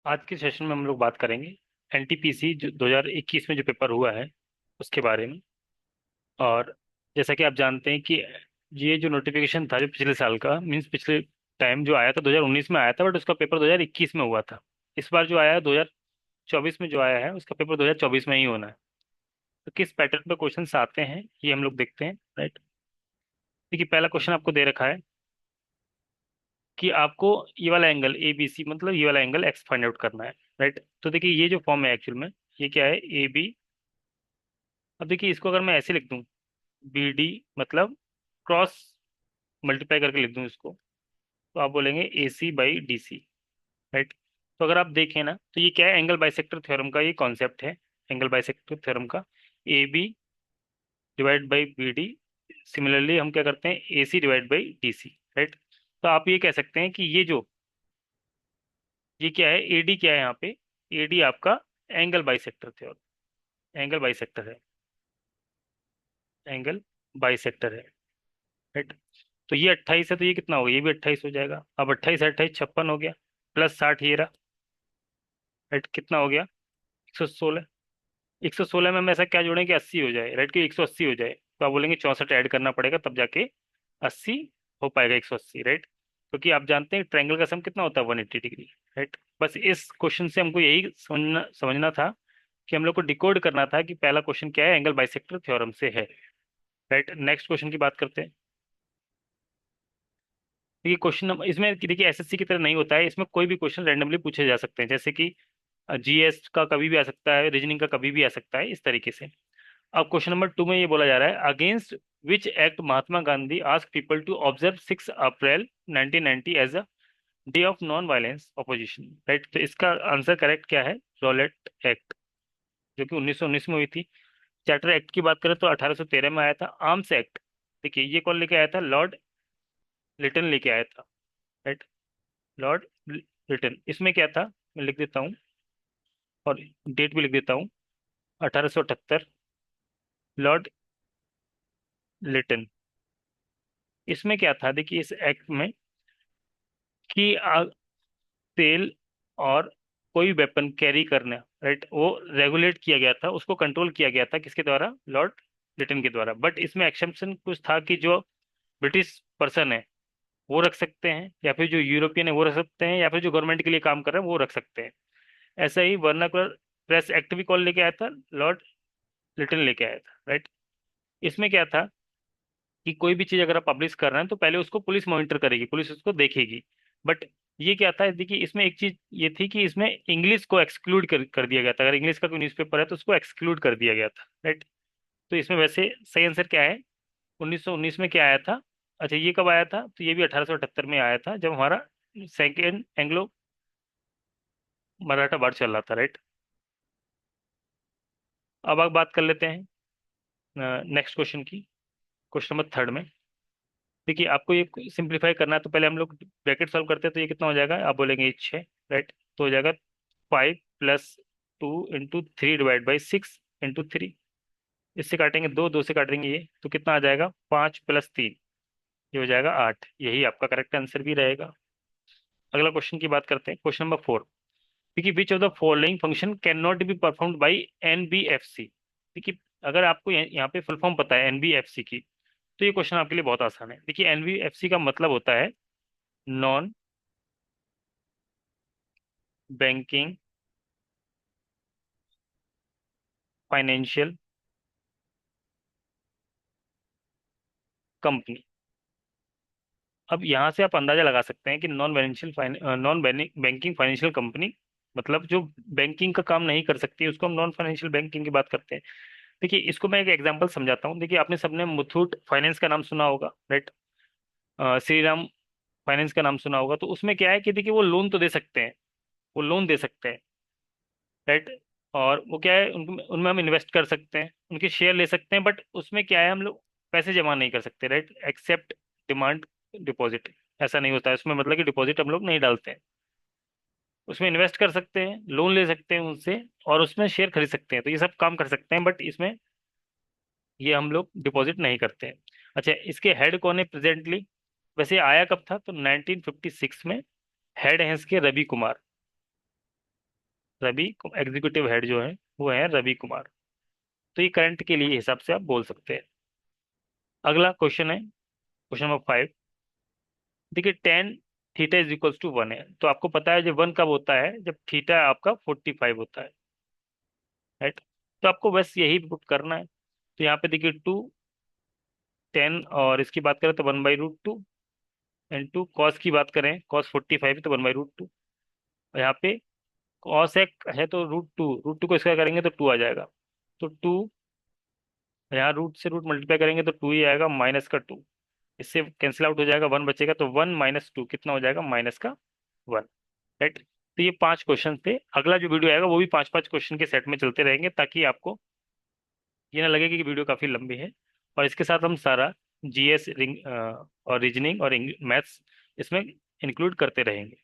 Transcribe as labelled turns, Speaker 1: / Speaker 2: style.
Speaker 1: आज के सेशन में हम लोग बात करेंगे एनटीपीसी जो 2021 में जो पेपर हुआ है उसके बारे में। और जैसा कि आप जानते हैं कि ये जो नोटिफिकेशन था जो पिछले साल का मीन्स पिछले टाइम जो आया था 2019 में आया था, बट उसका पेपर 2021 में हुआ था। इस बार जो आया है 2024 में जो आया है उसका पेपर 2024 में ही होना है। तो किस पैटर्न पे क्वेश्चंस आते हैं ये हम लोग देखते हैं, राइट। देखिए, पहला क्वेश्चन आपको दे रखा है कि आपको ये वाला एंगल ए बी सी मतलब ये वाला एंगल एक्स फाइंड आउट करना है, राइट। तो देखिए ये जो फॉर्म है एक्चुअल में ये क्या है, ए बी। अब देखिए इसको अगर मैं ऐसे लिख दूं, बी डी मतलब क्रॉस मल्टीप्लाई करके लिख दूं इसको, तो आप बोलेंगे ए सी बाई डी सी, राइट। तो अगर आप देखें ना तो ये क्या है, एंगल बाइसेक्टर थ्योरम का ये कॉन्सेप्ट है। एंगल बाइसेक्टर थ्योरम का A B divide by B D, similarly हम क्या करते हैं A C divide by D C, right. तो आप ये कह सकते हैं कि ये क्या है, ए डी क्या है यहाँ पे, ए डी आपका angle bisector theorem, angle bisector है, एंगल बाइसेक्टर है, राइट। तो ये 28 है तो ये कितना होगा, ये भी 28 हो जाएगा। अब 28 28 56 हो गया, प्लस 60 ये रहा, राइट। कितना हो गया, 116। 116 में हम ऐसा क्या जोड़ें कि 80 हो जाए, राइट, कि 180 हो जाए। तो आप बोलेंगे 64 ऐड करना पड़ेगा तब जाके 80 हो पाएगा, 180, राइट। क्योंकि आप जानते हैं ट्रायंगल का सम कितना होता है, 180 डिग्री, राइट। बस इस क्वेश्चन से हमको यही समझना था कि हम लोग को डिकोड करना था कि पहला क्वेश्चन क्या है, एंगल बाइसेक्टर थ्योरम से है, राइट। नेक्स्ट क्वेश्चन की बात करते हैं। देखिए क्वेश्चन नंबर इसमें देखिए एसएससी की तरह नहीं होता है, इसमें कोई भी क्वेश्चन रैंडमली पूछे जा सकते हैं, जैसे कि जीएस का कभी भी आ सकता है, रीजनिंग का कभी भी आ सकता है, इस तरीके से। अब क्वेश्चन नंबर 2 में ये बोला जा रहा है, against which act Mahatma Gandhi ask people to observe 6 April 1990 as a day of non violence opposition, right. तो इसका आंसर करेक्ट क्या है, रॉलेट एक्ट, जो कि 1919 में हुई थी। चार्टर एक्ट की बात करें तो 1813 में आया था। आर्म्स एक्ट, देखिए ये कौन लेके आया था, लॉर्ड लिटन लेके आया था, राइट। लॉर्ड लिटन, इसमें क्या था मैं लिख देता हूँ और डेट भी लिख देता हूँ, 1878, लॉर्ड लिटन। इसमें क्या था देखिए इस एक्ट में कि तेल और कोई वेपन कैरी करना, राइट, वो रेगुलेट किया गया था, उसको कंट्रोल किया गया था, किसके द्वारा, लॉर्ड लिटन के द्वारा। बट इसमें एक्सेप्शन कुछ था कि जो ब्रिटिश पर्सन है वो रख सकते हैं, या फिर जो यूरोपियन है वो रख सकते हैं, या फिर जो गवर्नमेंट के लिए काम कर रहे हैं वो रख सकते हैं। ऐसा ही वर्नाकुलर प्रेस एक्ट भी कौन लेके आया था, लॉर्ड लिटन लेके आया था, राइट। इसमें क्या था कि कोई भी चीज अगर आप पब्लिश कर रहे हैं तो पहले उसको पुलिस मॉनिटर करेगी, पुलिस उसको देखेगी। बट ये क्या था, देखिए इसमें एक चीज ये थी कि इसमें इंग्लिश को एक्सक्लूड कर दिया गया था। अगर इंग्लिश का कोई न्यूज़पेपर है तो उसको एक्सक्लूड कर दिया गया था, राइट। तो इसमें वैसे सही आंसर क्या है, 1919 में क्या आया था। अच्छा ये कब आया था, तो ये भी 1878 में आया था, जब हमारा सेकेंड एंग्लो मराठा वार चल रहा था, राइट। अब आप बात कर लेते हैं नेक्स्ट क्वेश्चन की, क्वेश्चन नंबर 3 में। देखिए आपको ये सिंप्लीफाई करना है तो पहले हम लोग ब्रैकेट सॉल्व करते हैं, तो ये कितना हो जाएगा, आप बोलेंगे ये 6, राइट। तो हो जाएगा 5 + 2 × 3 डिवाइड बाई 6 इंटू 3। इससे काटेंगे दो, दो से काटेंगे ये, तो कितना आ जाएगा, 5 + 3, ये हो जाएगा 8। यही आपका करेक्ट आंसर भी रहेगा। अगला क्वेश्चन की बात करते हैं, क्वेश्चन नंबर 4। देखिए which of the following function can not be performed by NBFC. देखिए अगर आपको यहाँ पे फुल फॉर्म पता है एनबीएफसी की, तो ये क्वेश्चन आपके लिए बहुत आसान है। देखिए एनबीएफसी का मतलब होता है नॉन बैंकिंग फाइनेंशियल कंपनी। अब यहाँ से आप अंदाजा लगा सकते हैं कि नॉन बैंकिंग फाइनेंशियल कंपनी मतलब जो बैंकिंग का काम नहीं कर सकती, उसको हम नॉन फाइनेंशियल बैंकिंग की बात करते हैं। देखिए इसको मैं एक एग्जांपल समझाता हूँ। देखिए आपने सबने मुथूट फाइनेंस का नाम सुना होगा, राइट। श्रीराम फाइनेंस का नाम सुना होगा। तो उसमें क्या है कि देखिए वो लोन तो दे सकते हैं, वो लोन दे सकते हैं, राइट। और वो क्या है उनमें हम इन्वेस्ट कर सकते हैं, उनके शेयर ले सकते हैं, बट उसमें क्या है हम लोग पैसे जमा नहीं कर सकते, राइट, एक्सेप्ट डिमांड डिपॉजिट। ऐसा नहीं होता है उसमें, मतलब कि डिपॉजिट हम लोग नहीं डालते हैं। उसमें इन्वेस्ट कर सकते हैं, लोन ले सकते हैं उनसे, और उसमें शेयर खरीद सकते हैं, तो ये सब काम कर सकते हैं, बट इसमें ये हम लोग डिपॉजिट नहीं करते हैं। अच्छा इसके हेड कौन है प्रेजेंटली, वैसे आया कब था, तो 1956 में हेड हैं इसके रवि कुमार, रवि एग्जीक्यूटिव हेड जो है वो है रवि कुमार। तो ये करंट के लिए हिसाब से आप बोल सकते हैं। अगला क्वेश्चन है क्वेश्चन नंबर 5। देखिए tan theta is equals to 1 है, तो आपको पता है जब 1 कब होता है, जब थीटा आपका 45 होता है, राइट। तो आपको बस यही पुट करना है। तो यहाँ पे देखिए 2 10, और इसकी बात करें तो 1/√2, एंड टू कॉस की बात करें, कॉस 45 है तो 1/√2। और यहाँ पे कॉस एक है तो रूट टू को इसका करेंगे तो 2 आ जाएगा। तो 2, यहाँ रूट से रूट मल्टीप्लाई करेंगे तो 2 ही आएगा, माइनस का 2, इससे कैंसिल आउट हो जाएगा, 1 बचेगा, तो 1 - 2 कितना हो जाएगा, -1, राइट। तो ये 5 क्वेश्चन थे। अगला जो वीडियो आएगा वो भी 5 5 क्वेश्चन के सेट में चलते रहेंगे, ताकि आपको ये ना लगे कि वीडियो काफी लंबी है। और इसके साथ हम सारा जीएस रिंग और रीजनिंग और मैथ्स इसमें इंक्लूड करते रहेंगे।